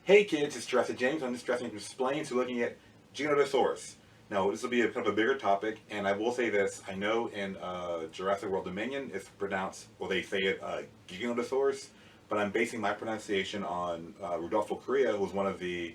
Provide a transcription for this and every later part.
Hey kids, it's Jurassic James. I'm just Jurassic James Explains. We're looking at Giganotosaurus. Now, this will be a kind of a bigger topic, and I will say this. I know in Jurassic World Dominion, it's pronounced, well, they say it Giganotosaurus, but I'm basing my pronunciation on Rudolfo Correa, who was one of the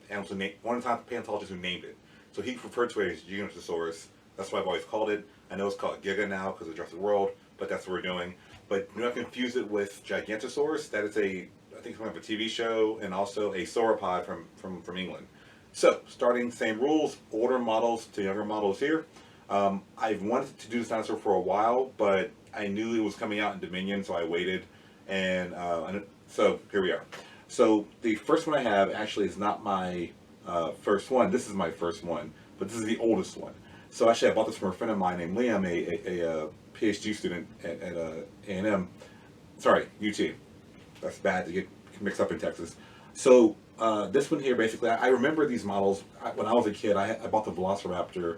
animals who one of the top paleontologists who named it. So he referred to it as Giganotosaurus. That's what I've always called it. I know it's called Giga now because of Jurassic World, but that's what we're doing. But do not confuse it with Gigantosaurus. That is I think it's kind of a TV show, and also a sauropod from England. So, starting same rules, older models to younger models here. I've wanted to do this dinosaur for a while, but I knew it was coming out in Dominion, so I waited, and so here we are. So the first one I have actually is not my first one. This is my first one, but this is the oldest one. So actually, I bought this from a friend of mine named Liam, a PhD student at A&M. Sorry, UT. That's bad to get mixed up in Texas. So this one here, basically, I remember these models. When I was a kid, I bought the Velociraptor.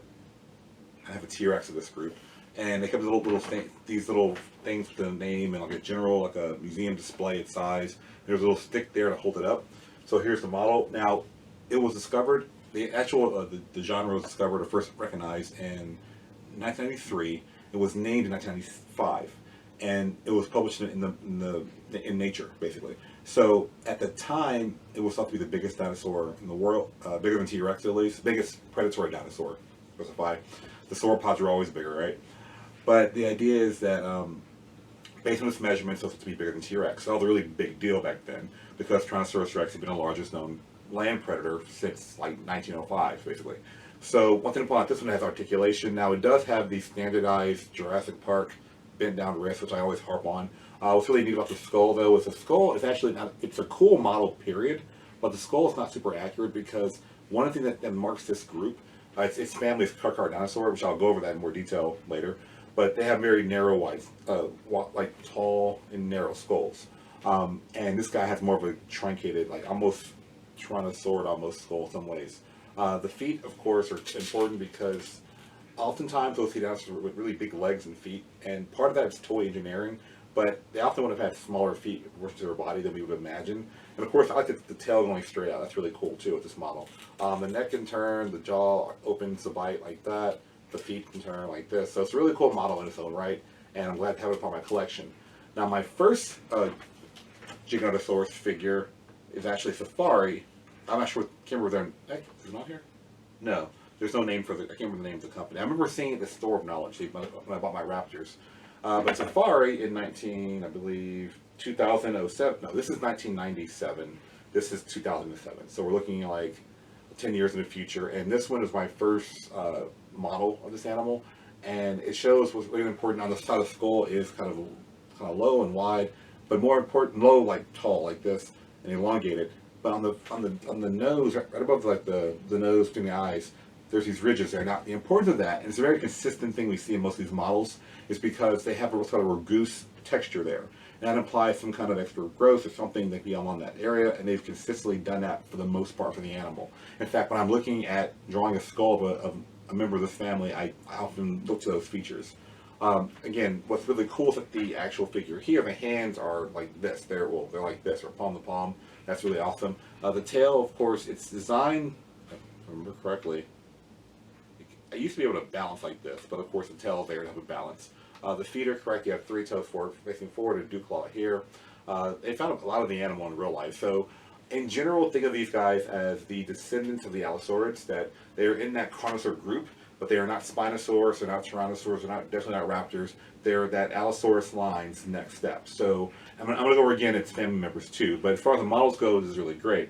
I have a T.rex of this group, and they come with these little things with a name and like a general, like a museum display its size. There's a little stick there to hold it up. So here's the model. Now, it was discovered. The actual the genre was discovered or first recognized in 1993. It was named in 1995, and it was published in Nature, basically. So at the time, it was thought to be the biggest dinosaur in the world, bigger than T.rex at least, biggest predatory dinosaur. Specify. The sauropods are always bigger, right? But the idea is that based on its measurements, it's supposed to be bigger than T.rex. So that was a really big deal back then because Tyrannosaurus rex had been the largest known land predator since like 1905, basically. So one thing to point out, this one has articulation. Now it does have the standardized Jurassic Park bent down wrist, which I always harp on. What's really neat about the skull, though, is the skull is actually not, it's a cool model, period, but the skull is not super accurate because one of the things that marks this group, its family is Carcar dinosaur, which I'll go over that in more detail later, but they have very narrow, like tall and narrow skulls. And this guy has more of a truncated, like almost Tyrannosaur almost skull in some ways. The feet, of course, are important because oftentimes those see dinosaurs with really big legs and feet, and part of that is toy engineering, but they often would have had smaller feet to their body than we would imagine. And of course, I like the tail going straight out. That's really cool too with this model. The neck can turn, the jaw opens to bite like that, the feet can turn like this. So it's a really cool model in its own right, and I'm glad to have it part of my collection. Now, my first Giganotosaurus figure is actually Safari. I'm not sure, can't remember their, is it not here? No. There's no name for I can't remember the name of the company. I remember seeing it at the Store of Knowledge when I bought my Raptors. But Safari in I believe, 2007. No, this is 1997. This is 2007. So we're looking at like 10 years in the future. And this one is my first model of this animal. And it shows what's really important on the side of the skull is kind of low and wide, but more important, low like tall like this and elongated. But on the nose, right above like the nose between the eyes, there's these ridges there. Now, the importance of that, and it's a very consistent thing we see in most of these models, is because they have what's called a rugose texture there. And that implies some kind of extra growth or something that be along that area, and they've consistently done that for the most part for the animal. In fact, when I'm looking at drawing a skull of a member of this family, I often look to those features. Again, what's really cool is that the actual figure here, the hands are like this. They're like this, or palm to palm. That's really awesome. The tail, of course, it's designed, if I remember correctly, I used to be able to balance like this, but of course the tail is there to have a balance. The feet are correct. You have 3 toes facing forward, a dew claw here. They found a lot of the animal in real life. So in general, think of these guys as the descendants of the Allosaurids, that they are in that Carnosaur group, but they are not Spinosaurus, they're not Tyrannosaurs, they're definitely not Raptors. They're that Allosaurus line's next step. So I'm going to go over again its family members too, but as far as the models go, this is really great.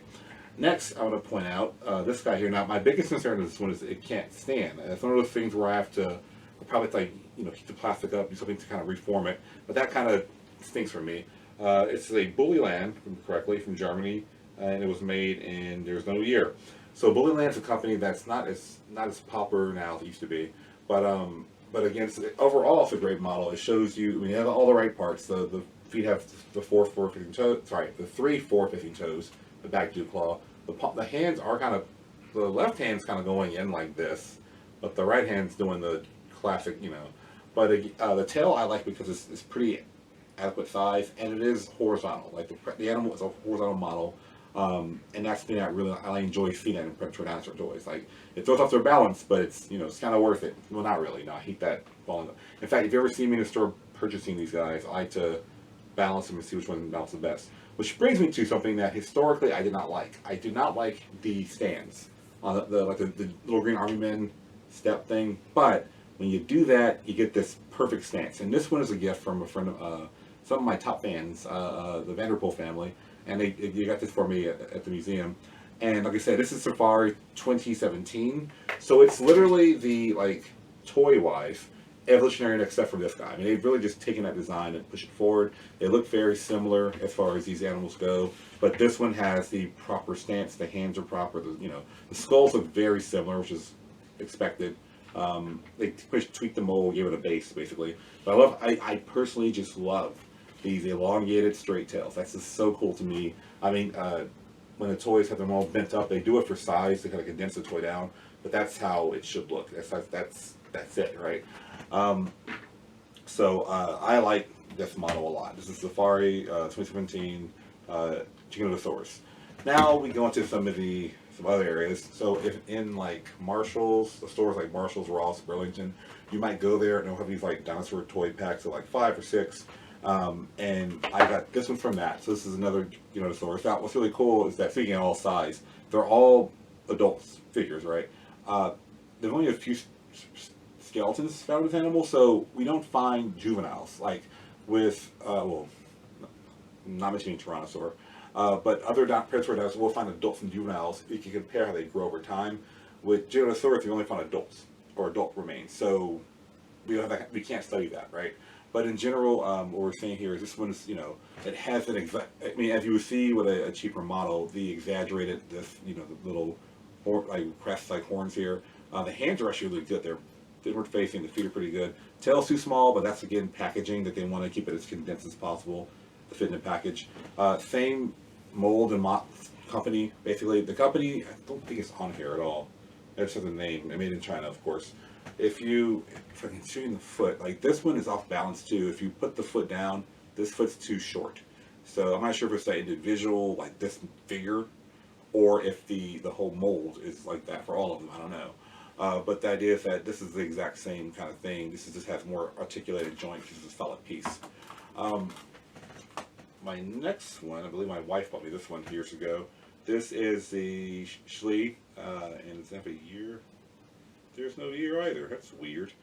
Next, I want to point out this guy here. Now, my biggest concern with this one is it can't stand. It's one of those things where I have to probably heat the plastic up, do something to kind of reform it. But that kind of stinks for me. It's a Bullyland, from Germany, and it was made in there's no year. So Bullyland's a company that's not as popular now as it used to be. But again, overall, it's a great model. It shows you, you have all the right parts. The feet have the 3 forward-facing toes. The back dew claw. The hands are the left hand's kind of going in like this, but the right hand's doing the classic, But the tail I like because it's pretty adequate size, and it is horizontal. Like the animal is a horizontal model, and that's the thing I enjoy seeing that in predatory dinosaur toys. Like it throws off their balance, but it's it's kind of worth it. Well, not really. No, I hate that falling. In fact, if you ever see me in the store purchasing these guys, I like to balance them and see which one balances the best. Which brings me to something that historically I did not like. I did not like the stands on the little green army men step thing, but when you do that, you get this perfect stance. And this one is a gift from a friend of some of my top fans, the Vanderpool family, and they got this for me at the museum. And like I said, this is Safari 2017, so it's literally the toy-wise evolutionary next step from this guy. I mean, they've really just taken that design and pushed it forward. They look very similar as far as these animals go, but this one has the proper stance. The hands are proper. The skulls look very similar, which is expected. They tweaked the mold, gave it a base basically. But I personally just love these elongated straight tails. That's just so cool to me. I mean, when the toys have them all bent up, they do it for size to kind of condense the toy down. But that's how it should look. That's it, right? So I like this model a lot. This is Safari 2017 Giganotosaurus. Now we go into some other areas. So if in Marshalls, the stores like Marshalls, Ross, Burlington, you might go there and they'll have these dinosaur toy packs of 5 or 6. And I got this one from that. So this is another Giganotosaurus. Now what's really cool is that, speaking of all size, they're all adult figures, right? There's only a few skeletons found with animals, so we don't find juveniles with well, not mentioning Tyrannosaur, but other predatory dinosaurs will find adults and juveniles. You can compare how they grow over time. With Giganotosaurus, we only find adults or adult remains, so we don't have that, we can't study that, right? But in general, what we're saying here is this one is it has an exact. I mean, as you would see with a cheaper model, the exaggerated the little crest horns here. The hands are actually really good. They're inward facing. The feet are pretty good. Tail's too small, but that's again packaging that they want to keep it as condensed as possible to fit in the package. Same mold and company. Basically, the company, I don't think it's on here at all. There's the name. Made in China, of course. If I can show you the foot, this one is off balance too. If you put the foot down, this foot's too short. So I'm not sure if it's that individual this figure, or if the whole mold is like that for all of them. I don't know. But the idea is that this is the exact same kind of thing. This just has more articulated joints. This is a solid piece. My next one, I believe my wife bought me this one years ago. This is the Schleich, and it's not a year. There's no year either. That's weird.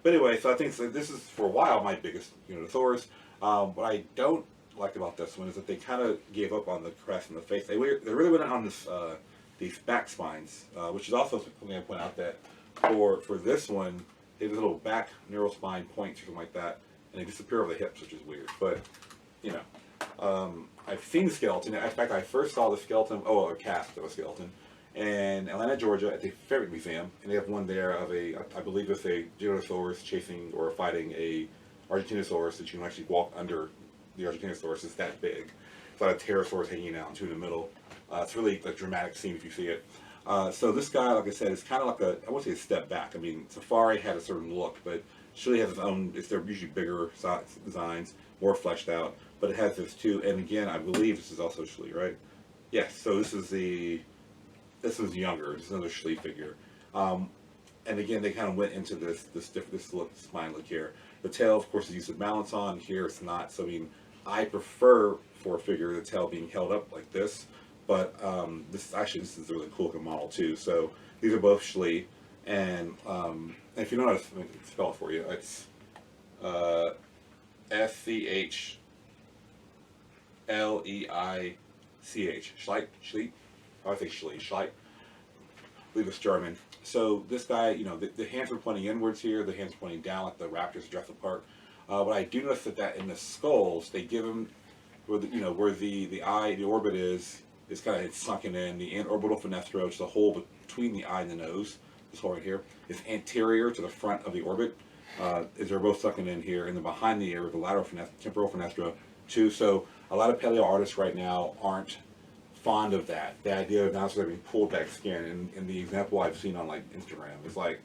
But anyway, so I think this is for a while my biggest Giganotosaurus. What I don't like about this one is that they kind of gave up on the crest and the face. They really went on these back spines, which is also something I point out that for this one, they have little back neural spine points or something like that, and they disappear over the hips, which is weird. But I've seen the skeleton. In fact, I first saw the skeleton, a cast of a skeleton, in Atlanta, Georgia, at the Ferret Museum, and they have one there of I believe it's a Giganotosaurus chasing or fighting a Argentinosaurus that you can actually walk under. The Argentinosaurus is that big. It's like a pterosaurus hanging out into the middle. It's really a dramatic scene if you see it. So this guy, like I said, is kind of like I won't say a step back. I mean, Safari had a certain look, but Schleich has its own. They're usually bigger designs, more fleshed out, but it has this too. And again, I believe this is also Schleich, right? Yes. So this is younger. This is another Schleich figure. And again, they kind of went into this spine look here. The tail, of course, is used to balance on. Here, it's not. So I mean, I prefer for a figure the tail being held up like this. But this is a really cool looking model too. So these are both Schleich, and if you know how to spell it for you, it's SCHLEICH. Schleich. Schleich. I think Schleich. I believe it's German. So this guy, the hands are pointing inwards here. The hands are pointing down like the raptors Jurassic Park. But I do notice that in the skulls, they give them where the eye, the orbit is kind of sunken in. The orbital fenestra, which is the hole between the eye and the nose, this hole right here, is anterior to the front of the orbit. They're both sunken in here, and then behind the ear, the lateral temporal fenestra too. So a lot of paleo artists right now aren't fond of that. The idea of dinosaurs having pulled back skin, and the example I've seen on Instagram is if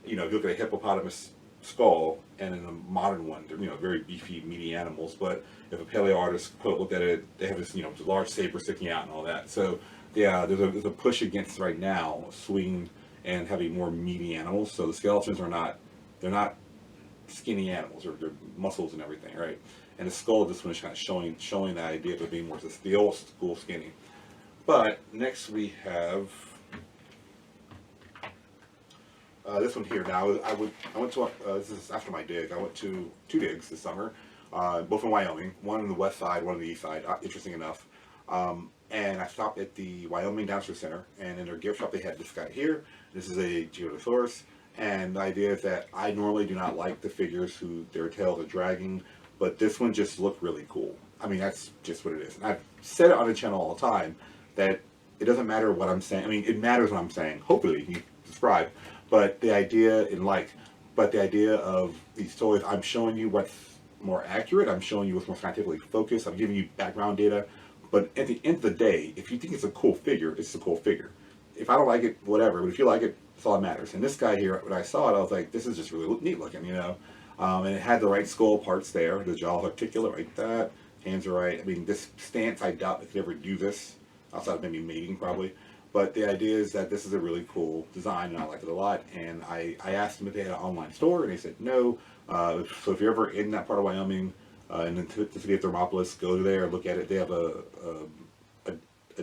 you look at a hippopotamus skull and in a modern one, they're, very beefy, meaty animals. But if a paleo artist looked at it, they have this, large saber sticking out and all that. So yeah, there's a push against right now swinging and having more meaty animals. So the skeletons they're not skinny animals, or their muscles and everything, right? And the skull of this one is kind of showing that idea of it being more just the old school skinny. But next we have this one here. Now I went to this is after my dig. I went to 2 digs this summer, both in Wyoming. One on the west side, one on the east side. Interesting enough. And I stopped at the Wyoming Dinosaur Center, and in their gift shop they had this guy here. This is a Giganotosaurus, and the idea is that I normally do not like the figures who their tails are dragging, but this one just looked really cool. I mean, that's just what it is. And I've said it on the channel all the time that it doesn't matter what I'm saying. I mean, it matters what I'm saying. Hopefully you subscribe. But the idea of these toys, I'm showing you what's more accurate. I'm showing you what's more scientifically focused. I'm giving you background data. But at the end of the day, if you think it's a cool figure, it's a cool figure. If I don't like it, whatever. But if you like it, that's all that matters. And this guy here, when I saw it, I was like, this is just really neat looking, And it had the right skull parts there. The jaw's articulate like that. Hands are right. I mean, this stance, I doubt if they ever do this. Outside of maybe mating, probably. But the idea is that this is a really cool design, and I like it a lot. And I asked them if they had an online store, and they said no. So if you're ever in that part of Wyoming, and in the city of Thermopolis, go there, look at it. They have a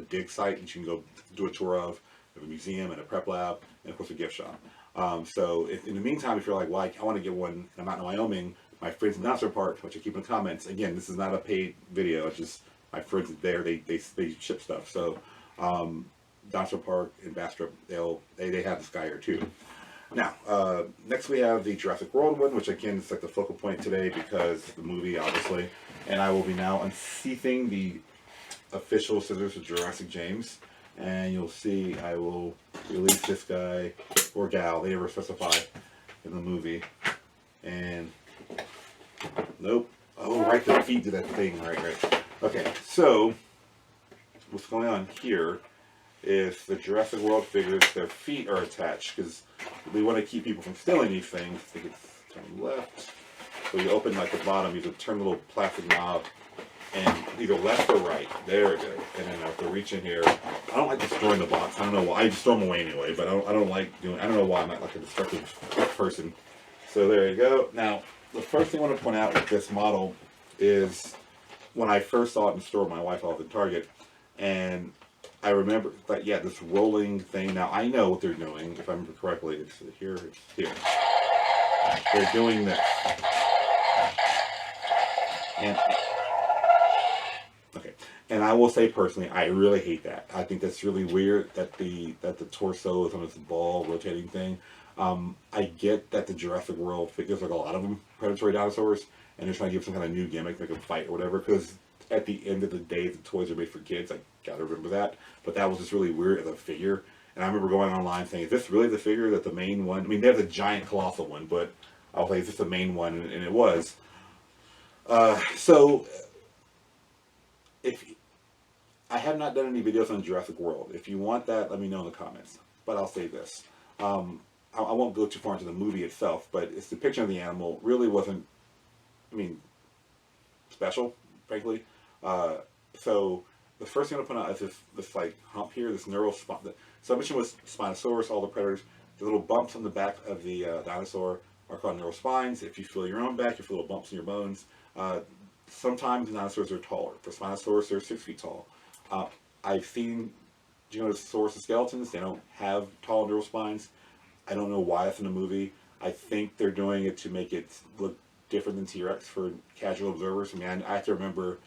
dig site that you can go do a tour of. They have a museum and a prep lab, and of course a gift shop. So in the meantime, if you're like, well, I want to get one, and I'm out in Wyoming, my friends in Dinosaur Park, which I keep in the comments. Again, this is not a paid video. It's just my friends there. They ship stuff. So Dinosaur Park and Bastrop, they have this guy here too. Now, next we have the Jurassic World one, which again is like the focal point today because the movie, obviously. And I will be now unseating the official scissors of Jurassic James. And you'll see I will release this guy, or gal, they never specify in the movie. And, nope. Oh, right, the feet did that thing, right. Okay, so, what's going on here is the Jurassic World figures, their feet are attached, because we want to keep people from stealing these things. I think it's turn left. So you open like the bottom, you can turn the little plastic knob, and either left or right. There it is. And then I have to reach in here. I don't like destroying the box. I don't know why. I just throw them away anyway, but I don't like doing. I don't know why I'm not like a destructive person. So there you go. Now, the first thing I want to point out with this model is when I first saw it in the store, my wife was at Target, and I remember that, yeah, this rolling thing. Now, I know what they're doing. If I remember correctly, it's here, it's here. They're doing this. And, okay. And I will say personally, I really hate that. I think that's really weird that the torso is on this ball rotating thing. I get that the Jurassic World figures, like a lot of them, predatory dinosaurs, and they're trying to give some kind of new gimmick, like a fight or whatever, because at the end of the day, the toys are made for kids. I gotta remember that. But that was just really weird as a figure. And I remember going online saying, is this really the figure that the main one? I mean, they have the giant colossal one, but I was like, is this the main one? And it was. So, if I have not done any videos on Jurassic World. If you want that, let me know in the comments. But I'll say this. I won't go too far into the movie itself, but it's the picture of the animal really wasn't, I mean, special, frankly. So the first thing I'm going to point out is this like hump here, this neural spine. So I mentioned with Spinosaurus, all the predators, the little bumps on the back of the dinosaur are called neural spines. If you feel your own back, you feel little bumps in your bones. Sometimes dinosaurs are taller. For Spinosaurus, they're 6 feet tall. I've seen Giganotosaurus skeletons. They don't have tall neural spines. I don't know why it's in the movie. I think they're doing it to make it look different than T.rex for casual observers. I mean, I have to remember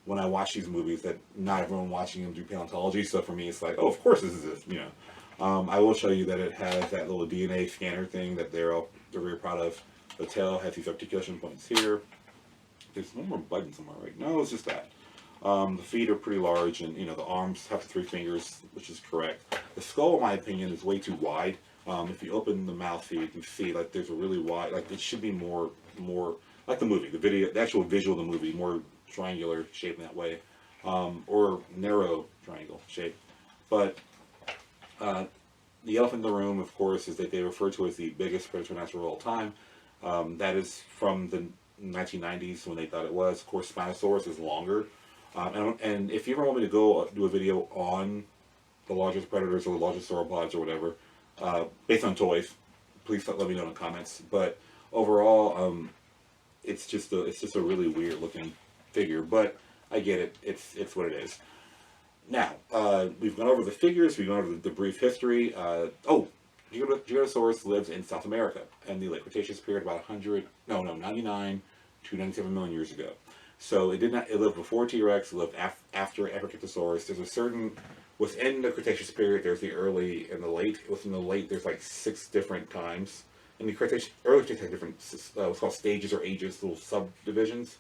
when I watch these movies that not everyone watching them do paleontology. So for me, it's like, oh, of course this is this. I will show you that it has that little DNA scanner thing that they're very proud of. The tail has these articulation points here. There's one more button somewhere, right? No, it's just that. The feet are pretty large, and the arms have 3 fingers, which is correct. The skull, in my opinion, is way too wide. If you open the mouth here, you can see like there's a really wide, like it should be more like the movie, the actual visual of the movie, more triangular shape in that way, or narrow triangle shape. But the elephant in the room, of course, is that they refer to as the biggest predatory dinosaur of all time. That is from the 1990s when they thought it was. Of course, Spinosaurus is longer. And if you ever want me to go do a video on the largest predators or the largest sauropods or whatever, based on toys, please let me know in the comments. But overall, it's just a really weird looking figure. But I get it. It's what it is. Now, we've gone over the figures, we've gone over the brief history. Giganotosaurus lives in South America in the late Cretaceous period, about 99 to 97 million years ago. So it lived before T.rex, it lived after Epicetosaurus. There's a certain, within the Cretaceous period, there's the early and the late. Within the late, there's like 6 different times. In the early Cretaceous had different, what's called stages or ages, little subdivisions.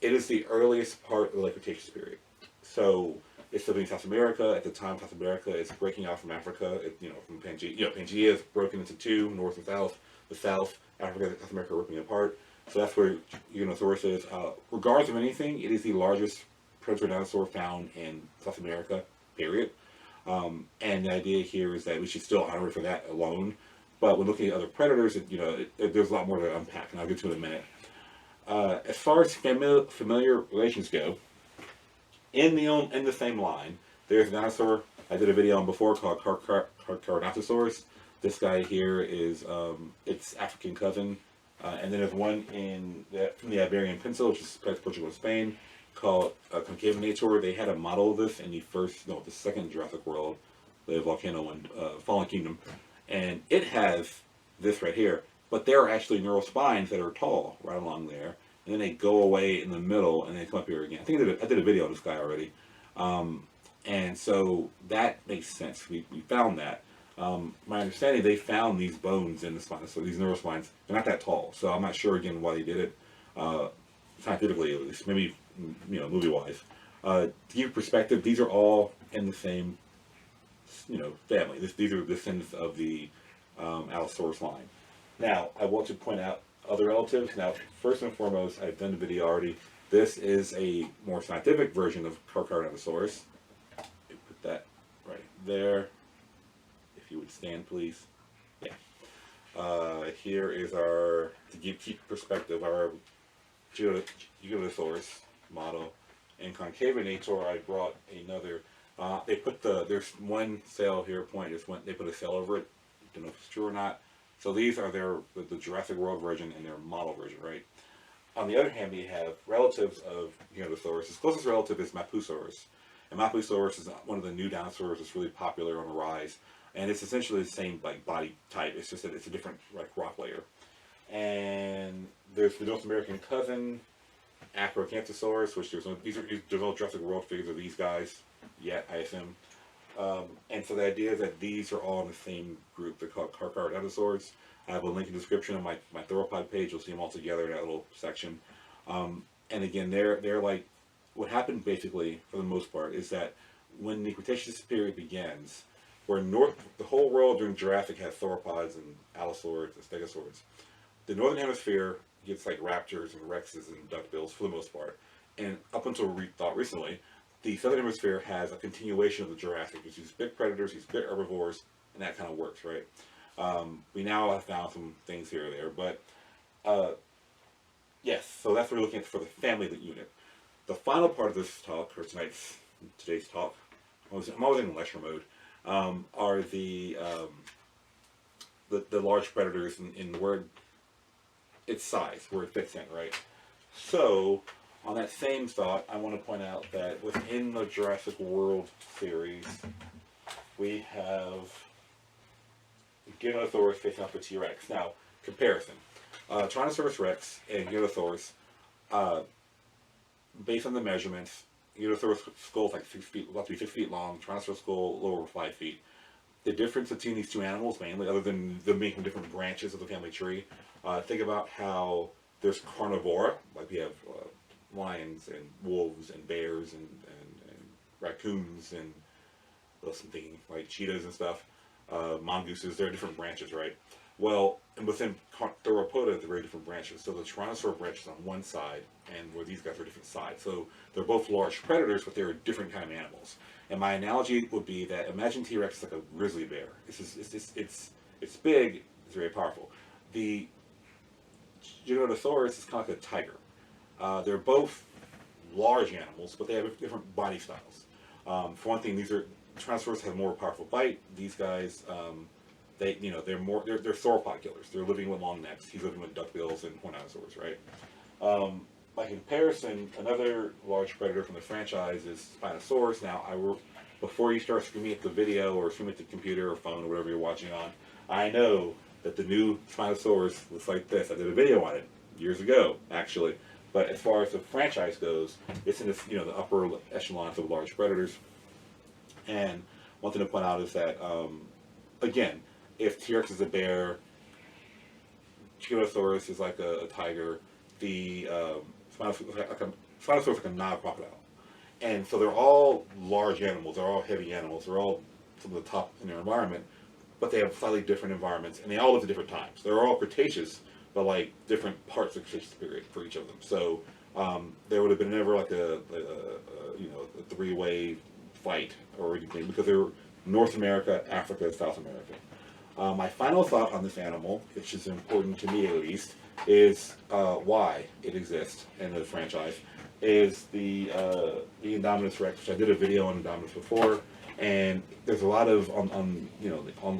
It is the earliest part of the late Cretaceous period. So it's living in South America. At the time, South America is breaking out from Africa. From Pangea. Pangea is broken into 2, north and south. The South, Africa and South America are ripping apart. So that's where Giganotosaurus is. Regardless of anything, it is the largest predatory dinosaur found in South America, period. And the idea here is that we should still honor it for that alone. But when looking at other predators, there's a lot more to unpack, and I'll get to it in a minute. As far as familiar relations go, in the same line, there's a dinosaur I did a video on before called Giganotosaurus. This guy here is its African cousin, and then there's one from the Iberian Peninsula, which is Portugal and Spain, called Concavinator. They had a model of this in the second Jurassic World, the volcano one, Fallen Kingdom, and it has this right here. But there are actually neural spines that are tall right along there. And then they go away in the middle, and they come up here again. I think I did a video on this guy already. And so that makes sense. We found that. My understanding, they found these bones in the spine, so these neural spines. They're not that tall, so I'm not sure, again, why they did it. Scientifically, at least. Maybe, movie-wise. To give you perspective, these are all in the same, family. These are descendants of the Allosaurus line. Now, I want to point out other relatives. Now, first and foremost, I've done the video already. This is a more scientific version of Giganotosaurus. Put that right there. If you would stand, please. Yeah. Here is to keep perspective, our Giganotosaurus model. In Concavinator, I brought another. There's one cell here, they put a cell over it. Don't know if it's true or not. So these are the Jurassic World version and their model version, right? On the other hand, we have relatives of Giganotosaurus. His closest relative is Mapusaurus. And Mapusaurus is one of the new dinosaurs that's really popular on the rise. And it's essentially the same body type. It's just that it's a different rock layer. And there's the North American cousin, Acrocanthosaurus, which there's no Jurassic World figures of these guys yet, I assume. And so the idea is that these are all in the same group. They're called Dinosaurs. I have a link in the description on my theropod page. You'll see them all together in that little section. And again, they're like, what happened basically, for the most part, is that when the Cretaceous period begins, where the whole world during Jurassic has sauropods and allosaurs and stegosaurs, the northern hemisphere gets like raptors and rexes and duckbills for the most part. And up until we thought recently, the southern hemisphere has a continuation of the Jurassic, which is big predators, these big herbivores, and that kind of works, right? We now have found some things here or there, but yes, so that's what we're looking at for the family unit. The final part of this talk, or today's talk, I'm always in lecture mode, are the large predators in where its size, where it fits in, right? So, on that same thought, I want to point out that within the Jurassic World series, we have Giganotosaurus facing off with T.rex. Now, comparison. Tyrannosaurus Rex and Giganotosaurus, based on the measurements, Giganotosaurus skull is like 6 feet, about to be 6 feet long, Tyrannosaurus skull a little over 5 feet. The difference between these two animals, mainly, other than them being from different branches of the family tree, think about how there's carnivora, like we have lions and wolves and bears and raccoons and something like cheetahs and stuff, mongooses. There are different branches, right? Well, and within theropoda, there are very different branches. So the Tyrannosaur branch is on one side, and where these guys are different sides. So they're both large predators, but they're different kind of animals. And my analogy would be that imagine T.rex is like a grizzly bear. It's big, it's very powerful. The Giganotosaurus is kind of like a tiger. They're both large animals, but they have different body styles. For one thing, Tyrannosaurus have more powerful bite. These guys, they're sauropod killers. They're living with long necks. He's living with duckbills and hornitosaurs, right? By comparison, another large predator from the franchise is Spinosaurus. Now, before you start screaming at the video or screaming at the computer or phone or whatever you're watching on, I know that the new Spinosaurus looks like this. I did a video on it years ago, actually. But as far as the franchise goes, it's in this, the upper echelons of large predators. And one thing to point out is that, again, if T-Rex is a bear, Giganotosaurus is like a tiger, the Spinosaurus is like a Nile crocodile. And so they're all large animals, they're all heavy animals, they're all some of the top in their environment, but they have slightly different environments, and they all live at different times. They're all Cretaceous, but like different parts of the Cretaceous period for each of them. So there would have been never like a three-way fight or anything, because they're North America, Africa, South America. My final thought on this animal, which is important to me at least, is why it exists in the franchise, is the Indominus Rex, which I did a video on Indominus before, and there's a lot of on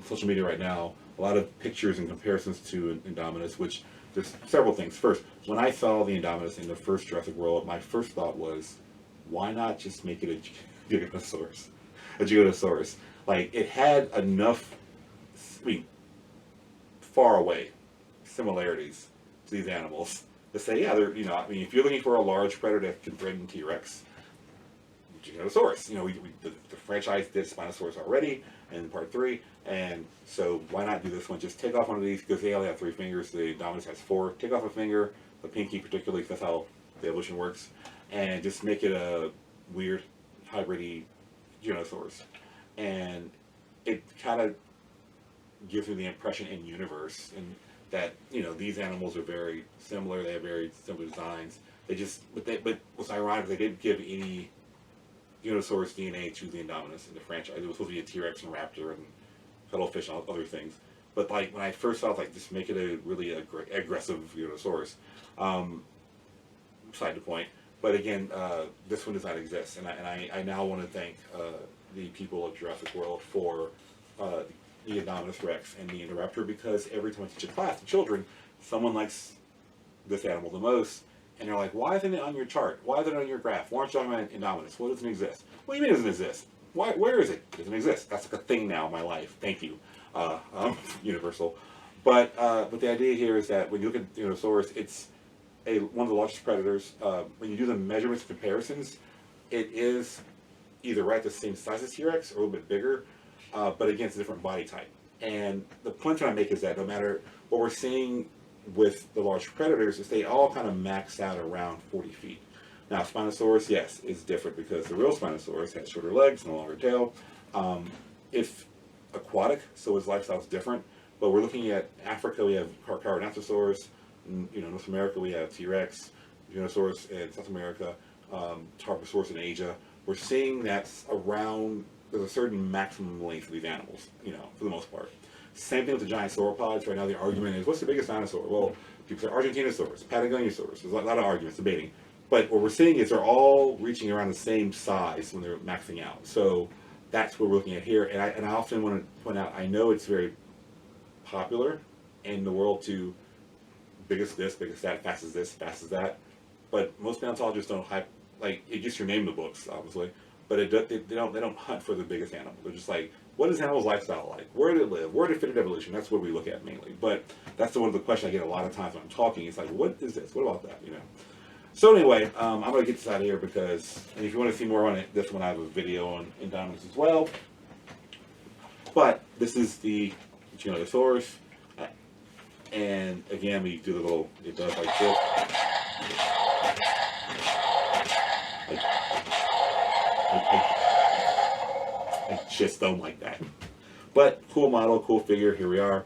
social media right now, a lot of pictures and comparisons to Indominus, which there's several things. First, when I saw the Indominus in the first Jurassic World, my first thought was, why not just make it a Giganotosaurus? Like, it had enough, far away similarities to these animals to say, yeah, they're, if you're looking for a large predator that can threaten T-Rex, Giganotosaurus. The franchise did Spinosaurus already in part 3, and so why not do this one? Just take off one of these, because they only have 3 fingers. The Indominus has 4. Take off a finger, the pinky particularly, because that's how the evolution works, and just make it a weird hybrid-y Giganotosaurus. And it kind of gives me the impression in universe and that these animals are very similar. They have very similar designs. But what's ironic is they didn't give any Giganotosaurus DNA to the Indominus in the franchise. It was supposed to be a T-Rex and raptor and cuttlefish and other things. But like when I first saw it, just make it a really aggressive Giganotosaurus. Side to point. But again, this one does not exist, and I now want to thank the people of Jurassic World for the Indominus Rex and the Indoraptor, because every time I teach a class to children, someone likes this animal the most, and they're like, why isn't it on your chart? Why isn't it on your graph? Why aren't you talking about Indominus? What doesn't exist? What do you mean it doesn't exist? Where is it? It doesn't exist. That's like a thing now in my life. Thank you, Universal. But the idea here is that when you look at Dinosaurus, it's one of the largest predators. When you do the measurements and comparisons, it is either right the same size as T-Rex or a little bit bigger, but again, it's a different body type. And the point that I make is that no matter what we're seeing with the large predators, is they all kind of max out around 40 feet. Now, Spinosaurus, yes, is different because the real Spinosaurus has shorter legs and a longer tail. It's aquatic, so his lifestyle is different. But we're looking at Africa, we have Giganotosaurus. North America, we have T-Rex, Giganotosaurus in South America, Tarbosaurus in Asia. We're seeing that's around, there's a certain maximum length of these animals, for the most part. Same thing with the giant sauropods. Right now the argument is, what's the biggest dinosaur? Well, people say Argentinosaurus, Patagoniosaurus. There's a lot of arguments debating. But what we're seeing is they're all reaching around the same size when they're maxing out. So that's what we're looking at here. And I often want to point out, I know it's very popular in the world to biggest this, biggest that, fast as this, fast as that. But most paleontologists don't hype, like, it gets your name in the books, obviously. But they don't hunt for the biggest animal. They're just like, what is the animal's lifestyle like? Where did it live? Where did it fit in evolution? That's what we look at mainly. But that's one of the questions I get a lot of times when I'm talking. It's like, what is this? What about that? So anyway, I'm going to get this out of here because, and if you want to see more on it, this one I have a video on Indominus as well. But this is the Giganotosaurus. And again, we do the little, it does like this. I just don't like that. But cool model, cool figure, here we are.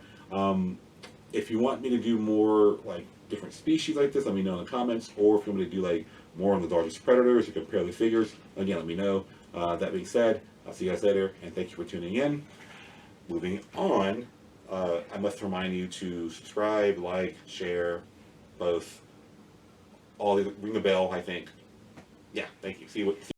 If you want me to do more like different species like this, let me know in the comments. Or if you want me to do like more on the largest predators or compare the figures, again, let me know. That being said, I'll see you guys later, and thank you for tuning in. Moving on, I must remind you to subscribe, like, share, both. All the ring a bell, I think. Yeah, thank you. See what.